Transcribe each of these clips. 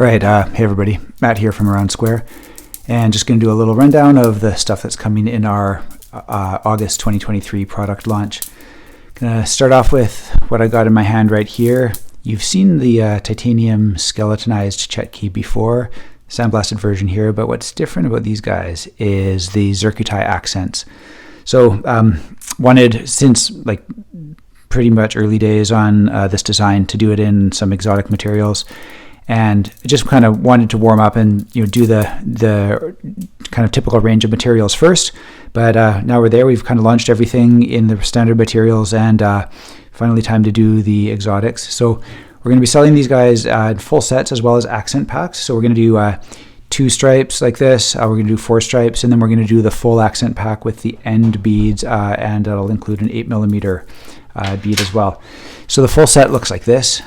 All right, hey everybody, Matt here from Around Square, and just going to do a little rundown of the stuff that's coming in our August 2023 product launch. Going to start off with what I got in my hand right here. You've seen the titanium skeletonized chetki before, sandblasted version here, but what's different about these guys is the zircuti accents. So wanted, since like pretty much early days on this design, to do it in some exotic materials, and just kind of wanted to warm up and do the kind of typical range of materials first. But now we're there. We've kind of launched everything in the standard materials, and finally time to do the exotics. So we're going to be selling these guys in full sets as well as accent packs. So we're going to do 2 stripes like this. We're going to do 4 stripes, and then we're going to do the full accent pack with the end beads, and it'll include an 8mm bead as well. So the full set looks like this.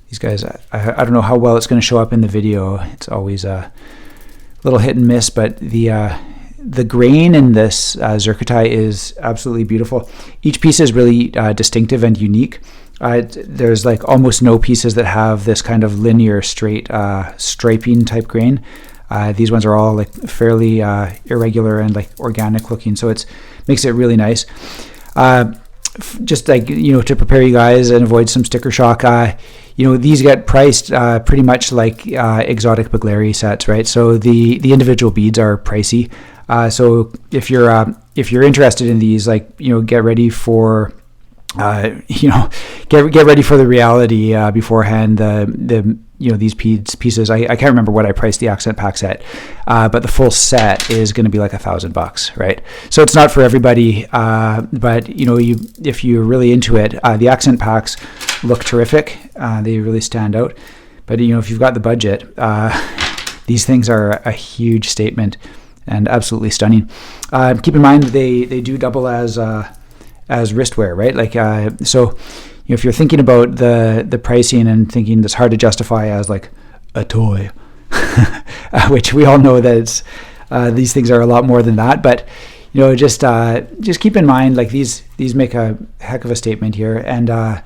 These guys, I don't know how well it's going to show up in the video. It's always a little hit and miss, but the grain in this zircuti is absolutely beautiful. Each piece is really distinctive and unique. There's like almost no pieces that have this kind of linear, straight striping type grain. These ones are all like fairly irregular and like organic looking, so it makes it really nice. Just like to prepare you guys and avoid some sticker shock, these get priced pretty much like exotic begleri sets, right? So the individual beads are pricey. So if you're interested in these, get ready for get ready for the reality beforehand. These pieces, I can't remember what I priced the accent packs at, but the full set is going to be like $1,000, right? So it's not for everybody, but if you're really into it, the accent packs look terrific. They really stand out. But if you've got the budget, these things are a huge statement and absolutely stunning. Keep in mind they do double as wristwear, right? So if you're thinking about the pricing and thinking that's hard to justify as like a toy, which we all know that these things are a lot more than that, but just keep in mind, like these make a heck of a statement here, and I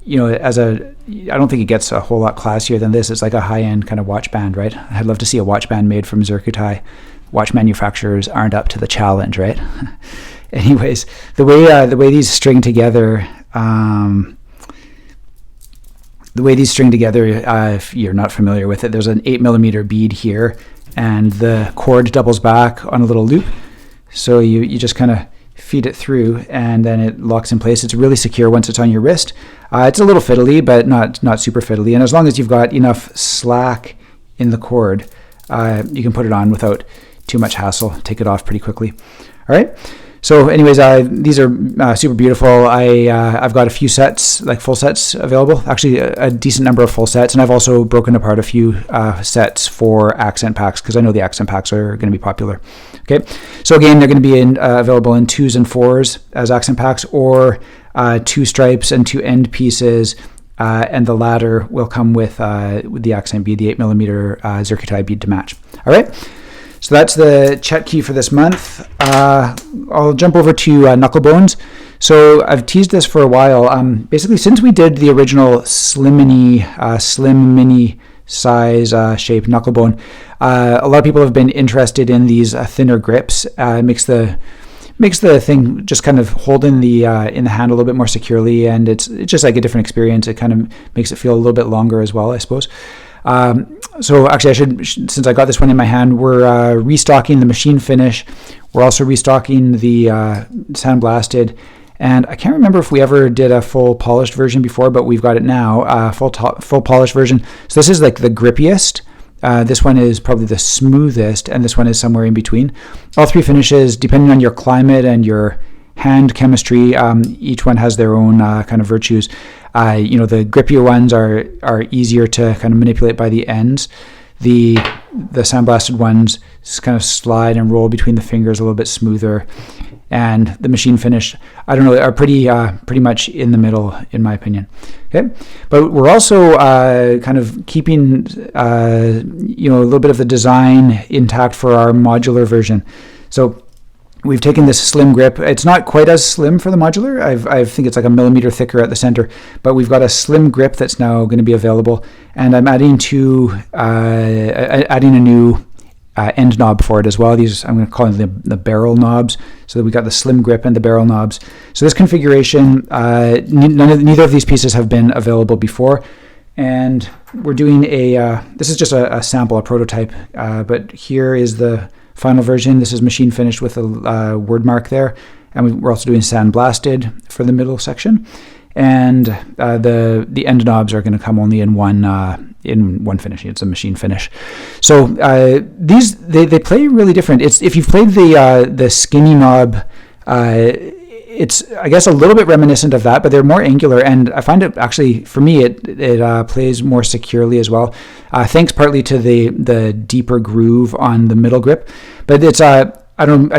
don't think it gets a whole lot classier than this. It's like a high-end kind of watch band, right? I'd love to see a watch band made from zircuti. Watch manufacturers aren't up to the challenge, right? Anyways, the way these string together, if you're not familiar with it, there's an 8mm bead here, and the cord doubles back on a little loop. So you just kind of feed it through, and then it locks in place. It's really secure once it's on your wrist. It's a little fiddly, but not super fiddly. And as long as you've got enough slack in the cord, you can put it on without too much hassle. Take it off pretty quickly. All right. So anyways, these are super beautiful. I've got a few sets, like full sets available, actually a decent number of full sets, and I've also broken apart a few sets for accent packs, because I know the accent packs are going to be popular. Okay, so again, they're going to be available in 2s and 4s as accent packs, or 2 stripes and 2 end pieces, and the latter will come with the accent bead, the 8mm zircuti bead to match. All right. So that's the chetki for this month. I'll jump over to Knucklebones. So I've teased this for a while. Basically, since we did the original slim mini size shape Knucklebone, a lot of people have been interested in these thinner grips. It makes the thing just kind of hold in the hand a little bit more securely, and it's just like a different experience. It kind of makes it feel a little bit longer as well, I suppose. So actually, since I got this one in my hand, we're restocking the machine finish. We're also restocking the sandblasted, and I can't remember if we ever did a full polished version before, but we've got it now, full polished version. So this is like the grippiest. This one is probably the smoothest, and this one is somewhere in between. All 3 finishes, depending on your climate and your hand chemistry, each one has their own kind of virtues. The grippier ones are easier to kind of manipulate by the ends. The sandblasted ones just kind of slide and roll between the fingers a little bit smoother, and the machine finish, I don't know, are pretty much in the middle, in my opinion. Okay, but we're also kind of keeping a little bit of the design intact for our modular version. So we've taken this slim grip. It's not quite as slim for the modular. I think it's like a millimeter thicker at the center, but we've got a slim grip that's now going to be available. And I'm adding a new end knob for it as well. These, I'm going to call them the barrel knobs. So that we got the slim grip and the barrel knobs. So this configuration, neither of these pieces have been available before. And we're doing this is just a sample, a prototype, but here is the final version. This is machine finished with a word mark there. And we're also doing sandblasted for the middle section. And the end knobs are going to come only in one finishing. It's a machine finish. So these they play really different. If you've played the skinny knob, it's, I guess, a little bit reminiscent of that, but they're more angular, and I find it actually, for me, it plays more securely as well. Thanks partly to the deeper groove on the middle grip, but it's I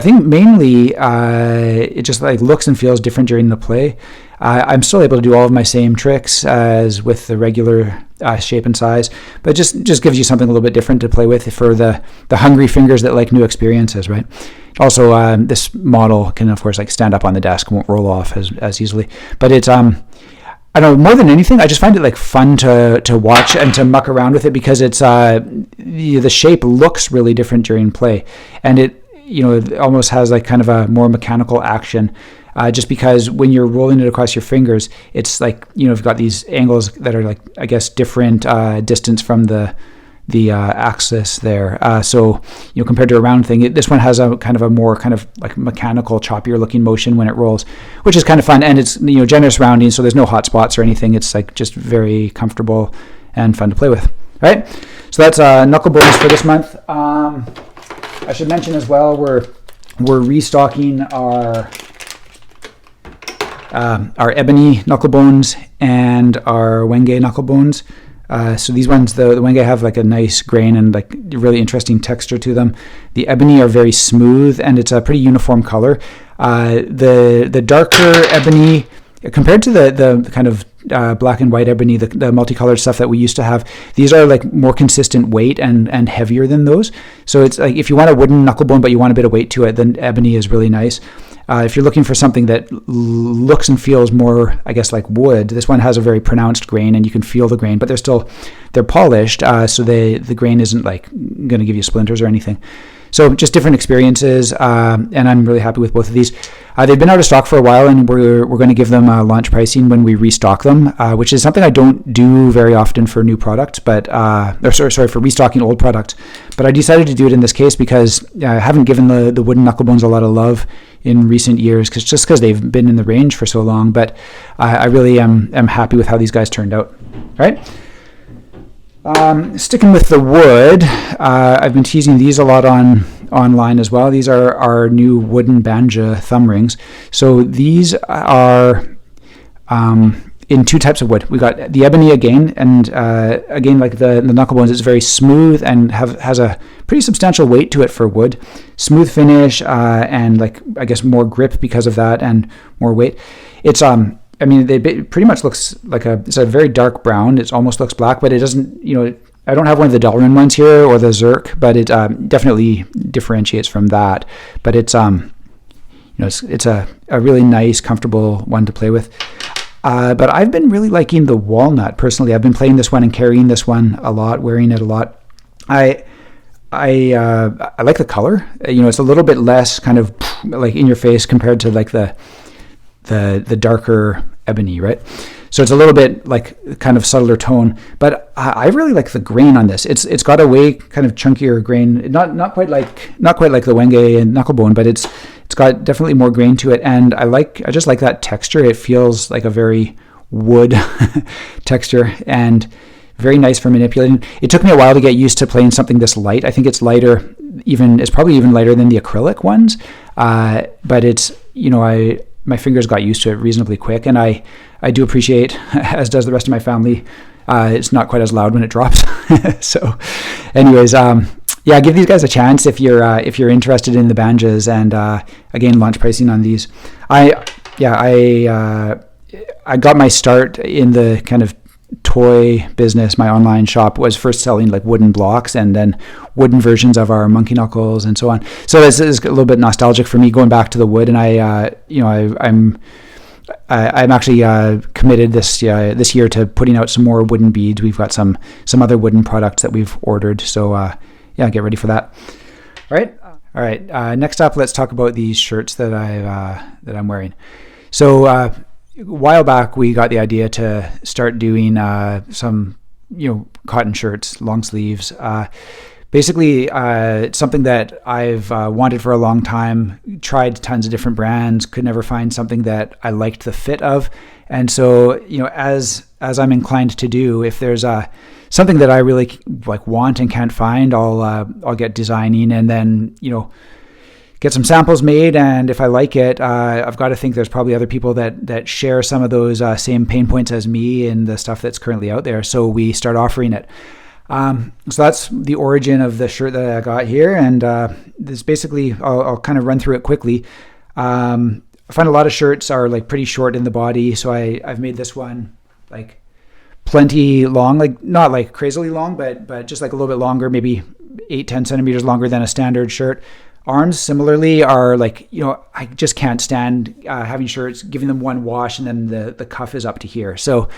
think mainly it just like looks and feels different during the play. I'm still able to do all of my same tricks as with the regular shape and size, but just gives you something a little bit different to play with for the hungry fingers that like new experiences, right? Also, this model can, of course, like stand up on the desk, won't roll off as easily. But it's I don't know, more than anything, I just find it like fun to watch and to muck around with it, because it's the shape looks really different during play, and it almost has like kind of a more mechanical action. Just because when you're rolling it across your fingers, it's like, you've got these angles that are like, I guess, different distance from the axis there. So, compared to a round thing, this one has a kind of a more kind of like mechanical, choppier looking motion when it rolls, which is kind of fun. And it's, generous rounding, so there's no hot spots or anything. It's like just very comfortable and fun to play with. All right. So that's Knucklebones for this month. I should mention as well, we're restocking our ebony Knucklebones and our Wenge Knucklebones. So these ones, the Wenge have like a nice grain and like really interesting texture to them. The ebony are very smooth, and it's a pretty uniform color. The darker ebony, compared to the kind of black and white ebony, the multicolored stuff that we used to have, these are like more consistent weight and heavier than those. So it's like, if you want a wooden Knucklebone but you want a bit of weight to it, then ebony is really nice. If you're looking for something that looks and feels more, I guess, like wood, this one has a very pronounced grain, and you can feel the grain, but they're polished, so the grain isn't like going to give you splinters or anything. So just different experiences, and I'm really happy with both of these. They've been out of stock for a while, and we're going to give them launch pricing when we restock them, which is something I don't do very often for new products, but for restocking old products. But I decided to do it in this case because I haven't given the wooden Knucklebones a lot of love in recent years, because they've been in the range for so long. But I really am happy with how these guys turned out. All right. Sticking with the wood, I've been teasing these a lot online as well. These are our new wooden banjo thumb rings. So these are in two types of wood. We got the ebony again, and again, like the Knucklebones, it's very smooth and has a pretty substantial weight to it for wood. Smooth finish, and like, I guess, more grip because of that, and more weight. It's it pretty much looks like it's a very dark brown. It almost looks black, but it doesn't, I don't have one of the Delrin ones here or the Zirc, but it definitely differentiates from that. But it's it's a really nice, comfortable one to play with. But I've been really liking the walnut personally. I've been playing this one and carrying this one a lot, wearing it a lot. I like the color. It's a little bit less kind of like in your face compared to like the darker ebony, right? So it's a little bit like kind of subtler tone, but I really like the grain on this. It's got a way kind of chunkier grain, not quite like the Wenge and Knucklebone, but it's got definitely more grain to it, and I just like that texture. It feels like a very wood texture and very nice for manipulating. It took me a while to get used to playing something this light. I think it's lighter, it's probably even lighter than the acrylic ones, but it's, my fingers got used to it reasonably quick, and I do appreciate, as does the rest of my family, it's not quite as loud when it drops. So anyways, give these guys a chance if you're interested in the banjos, and again, launch pricing on these. I got my start in the kind of toy business, my online shop, was first selling like wooden blocks and then wooden versions of our monkey knuckles and so on. So this is a little bit nostalgic for me, going back to the wood. And I'm actually committed this year to putting out some more wooden beads. We've got some other wooden products that we've ordered. So yeah, get ready for that. All right. Next up, let's talk about these shirts that I'm wearing. So a while back, we got the idea to start doing some cotton shirts, long sleeves. Basically, it's something that I've wanted for a long time, tried tons of different brands, could never find something that I liked the fit of. And so, as I'm inclined to do, if there's something that I really want and can't find, I'll get designing and then, get some samples made. And if I like it, I've got to think there's probably other people that share some of those same pain points as me in the stuff that's currently out there. So we start offering it. So that's the origin of the shirt that I got here. And this basically, I'll kind of run through it quickly. I find a lot of shirts are like pretty short in the body. So I've made this one like plenty long, like not like crazily long, but just like a little bit longer, maybe 8-10 centimeters longer than a standard shirt. Arms similarly are like, I just can't stand having shirts, giving them one wash and then the cuff is up to here. So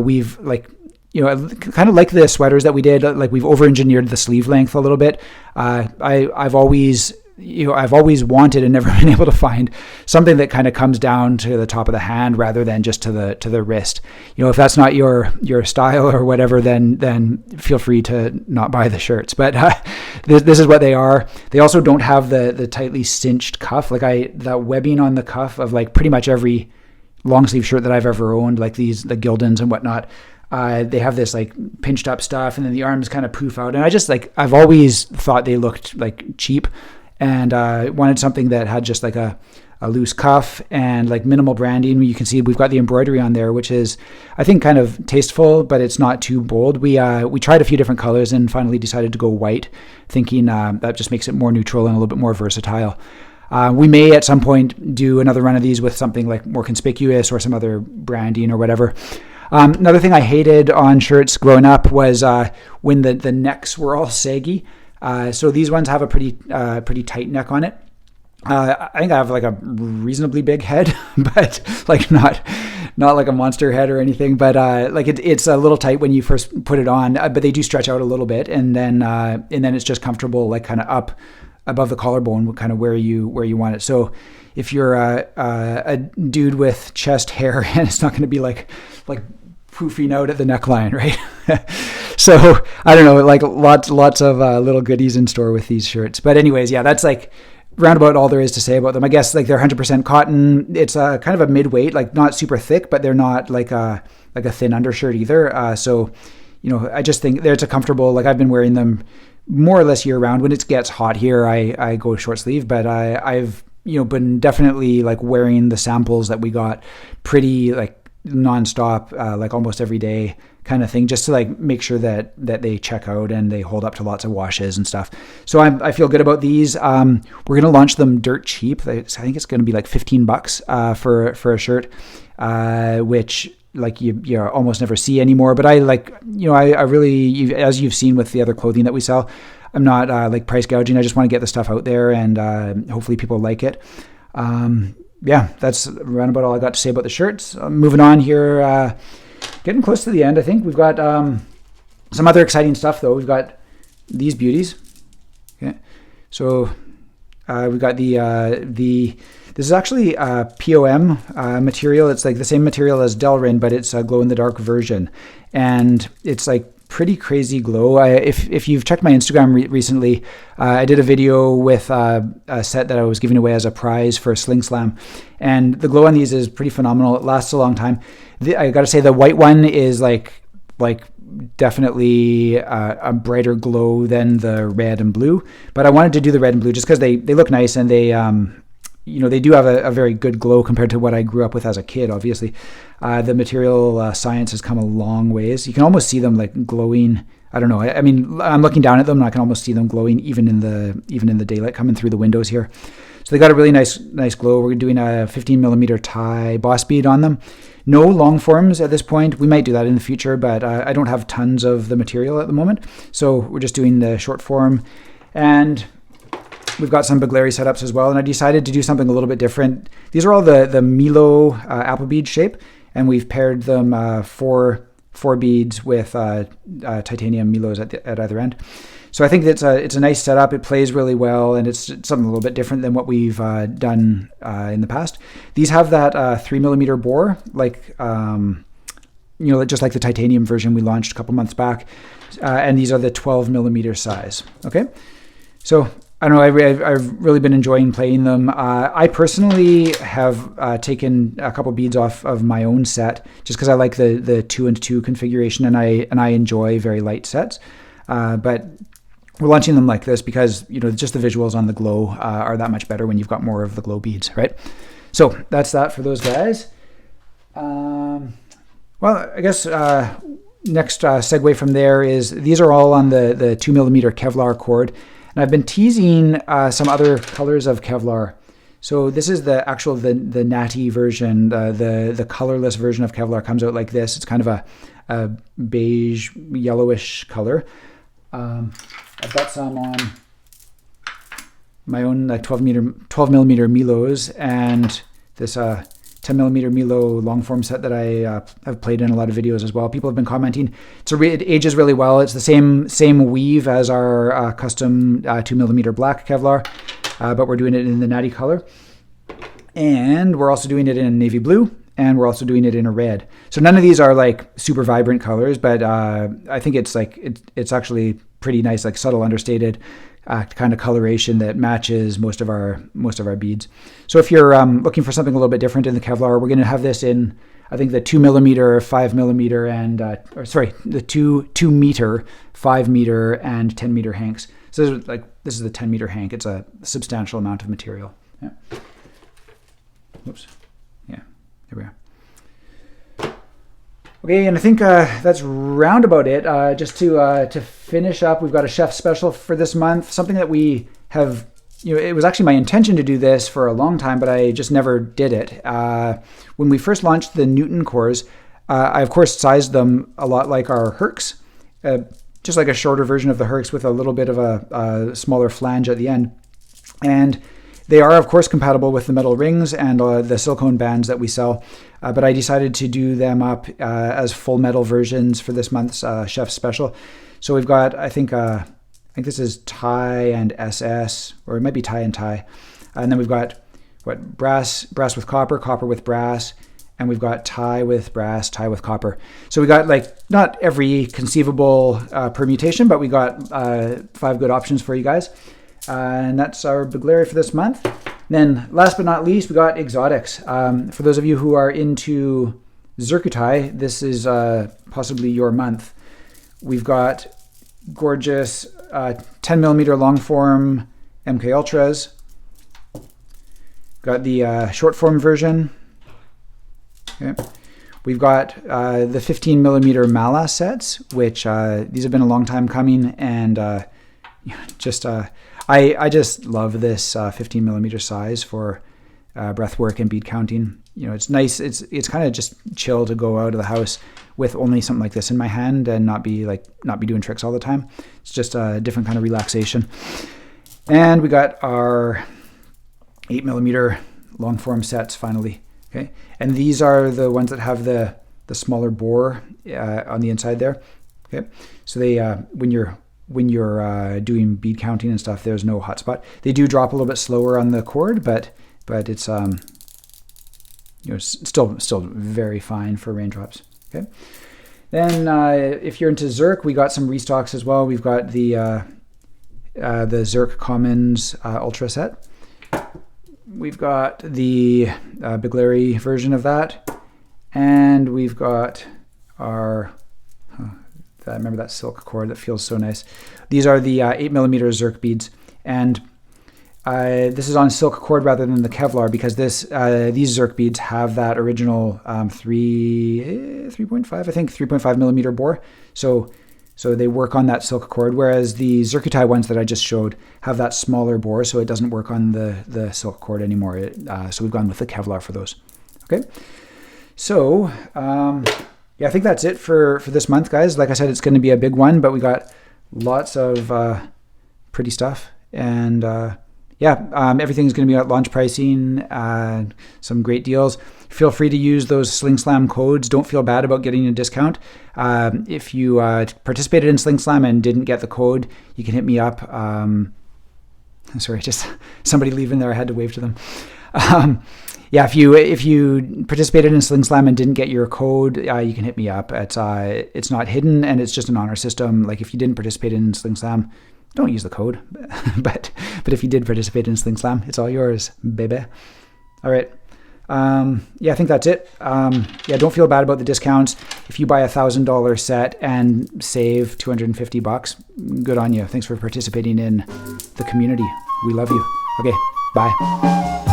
we've kind of like the sweaters that we did, like we've over-engineered the sleeve length a little bit. I've always wanted and never been able to find something that kind of comes down to the top of the hand rather than just to the wrist. If that's not your style or whatever, then feel free to not buy the shirts. But this is what they are. They also don't have the tightly cinched cuff. Like that webbing on the cuff of like pretty much every long sleeve shirt that I've ever owned, like the Gildans and whatnot. They have this like pinched up stuff and then the arms kind of poof out. And I've always thought they looked like cheap. And wanted something that had just like a loose cuff and like minimal branding. You can see we've got the embroidery on there, which is, I think, kind of tasteful, but it's not too bold. We tried a few different colors and finally decided to go white, thinking that just makes it more neutral and a little bit more versatile. We may at some point do another run of these with something like more conspicuous or some other branding or whatever. Another thing I hated on shirts growing up was when the necks were all saggy. So these ones have a pretty tight neck on it. I think I have like a reasonably big head, but like not like a monster head or anything. But like it's a little tight when you first put it on. But they do stretch out a little bit, and then it's just comfortable, like kind of up above the collarbone, kind of where you want it. So if you're a dude with chest hair, and it's not going to be like poofing out at the neckline, right? So I don't know, like lots of little goodies in store with these shirts. But anyways, yeah, that's like roundabout all there is to say about them. I guess like they're 100% cotton. It's kind of a mid-weight, like not super thick, but they're not like a thin undershirt either. So I just think it's a comfortable. Like I've been wearing them more or less year round. When it gets hot here, I go short sleeve, but I've been definitely like wearing the samples that we got pretty like nonstop, like almost every day kind of thing, just to like make sure that they check out and they hold up to lots of washes and stuff. So I feel good about these. We're going to launch them dirt cheap. I think it's going to be like $15 for a shirt, which like you almost never see anymore. But I like, I really, as you've seen with the other clothing that we sell, I'm not like price gouging. I just want to get the stuff out there and hopefully people like it. Yeah, that's around about all I got to say about the shirts. Moving on here, getting close to the end, I think. We've got some other exciting stuff, though. We've got these beauties. Okay, so we've got this is actually POM material. It's like the same material as Delrin, but it's a glow-in-the-dark version. And it's like pretty crazy glow. If you've checked my Instagram recently, I did a video with a set that I was giving away as a prize for Sling Slam, and the glow on these is pretty phenomenal. It lasts a long time. I got to say the white one is like definitely a brighter glow than the red and blue, but I wanted to do the red and blue just because they look nice and they they do have a very good glow compared to what I grew up with as a kid. Obviously, the material science has come a long ways. You can almost see them like glowing. I don't know. I mean, I'm looking down at them and I can almost see them glowing even in the daylight coming through the windows here. So they got a really nice glow. We're doing a 15 millimeter tie boss bead on them. No long forms at this point. We might do that in the future, but I don't have tons of the material at the moment. So we're just doing the short form. And we've got some begleri setups as well. And I decided to do something a little bit different. These are all the Milo apple bead shape. And we've paired them four beads with titanium Milos at either end. So I think it's a nice setup. It plays really well, and it's something a little bit different than what we've done in the past. These have that 3 millimeter bore, like just like the titanium version we launched a couple months back, and these are the 12 millimeter size. Okay, so I don't know. I've really been enjoying playing them. I personally have taken a couple beads off of my own set just because I like the 2 and 2 configuration, and I enjoy very light sets, but we're launching them like this because, just the visuals on the glow are that much better when you've got more of the glow beads, right? So that's that for those guys. Well, I guess next segue from there is these are all on the 2 millimeter Kevlar cord. And I've been teasing some other colors of Kevlar. So this is the actual, the natty version, the colorless version of Kevlar comes out like this. It's kind of a beige, yellowish color. I've got some on my own 12 millimeter Milos and this 10 millimeter Milo long form set that I have played in a lot of videos as well. People have been commenting. It ages really well. It's the same weave as our custom 2 millimeter black Kevlar, but we're doing it in the natty color. And we're also doing it in navy blue, and we're also doing it in a red. So none of these are like super vibrant colors, but I think it's it's actually pretty nice, like subtle, understated kind of coloration that matches most of our beads. So if you're looking for something a little bit different in the Kevlar, we're going to have this in, I think, the 2 millimeter, 5 millimeter, and the 2 meter, 5 meter, and 10 meter hanks. So this is the 10 meter hank. It's a substantial amount of material. Yeah. Oops. Yeah. There we are. Okay, and I think that's round about it. Just to finish up, we've got a chef special for this month. Something that we have, it was actually my intention to do this for a long time, but I just never did it. When we first launched the Newton cores, I of course sized them a lot like our Hercs, just like a shorter version of the Hercs with a little bit of a smaller flange at the end. And they are, of course, compatible with the metal rings and the silicone bands that we sell, but I decided to do them up as full metal versions for this month's chef special. So we've got, I think this is tie and SS, or it might be tie and tie, and then we've got brass with copper, copper with brass, and we've got tie with brass, tie with copper. So we got not every conceivable permutation, but we got 5 good options for you guys. And that's our begleri for this month. Then last but not least, we got exotics. For those of you who are into zircuti, this is possibly your month. We've got gorgeous 10 millimeter long form MKUltras. Got the short form version. Okay. We've got the 15 millimeter Mala sets, which these have been a long time coming, and I just love this 15 millimeter size for breath work and bead counting. It's nice. It's kind of just chill to go out of the house with only something like this in my hand and not be doing tricks all the time. It's just a different kind of relaxation. And we got our 8 millimeter long form sets finally. Okay, and these are the ones that have the smaller bore on the inside there. Okay, so they when you're doing bead counting and stuff, there's no hot spot. They do drop a little bit slower on the cord, but it's still very fine for raindrops. Okay. Then if you're into Zirc, we got some restocks as well. We've got the Zirc Commons Ultra set. We've got the begleri version of that, and we've got our I remember that silk cord that feels so nice. These are the 8 millimeter Zirc beads, and this is on silk cord rather than the Kevlar because these Zirc beads have that original 3.5 millimeter bore. So So they work on that silk cord, whereas the zircuti ones that I just showed have that smaller bore, so it doesn't work on the silk cord anymore. So we've gone with the Kevlar for those. Okay, so yeah, I think that's it for this month, guys. Like I said, it's going to be a big one, but we got lots of pretty stuff, and yeah, everything's going to be at launch pricing, some great deals. Feel free to use those Sling Slam codes. Don't feel bad about getting a discount. If you participated in Sling Slam and didn't get the code, you can hit me up. Sorry, just somebody leaving there. I had to wave to them. Yeah, if you participated in Sling Slam and didn't get your code, you can hit me up. It's not hidden, and it's just an honor system. Like if you didn't participate in Sling Slam, don't use the code. but if you did participate in Sling Slam, it's all yours, baby. All right. Yeah, I think that's it. Yeah, don't feel bad about the discounts. If you buy $1,000 set and save $250, good on you. Thanks for participating in the community. We love you. Okay, bye.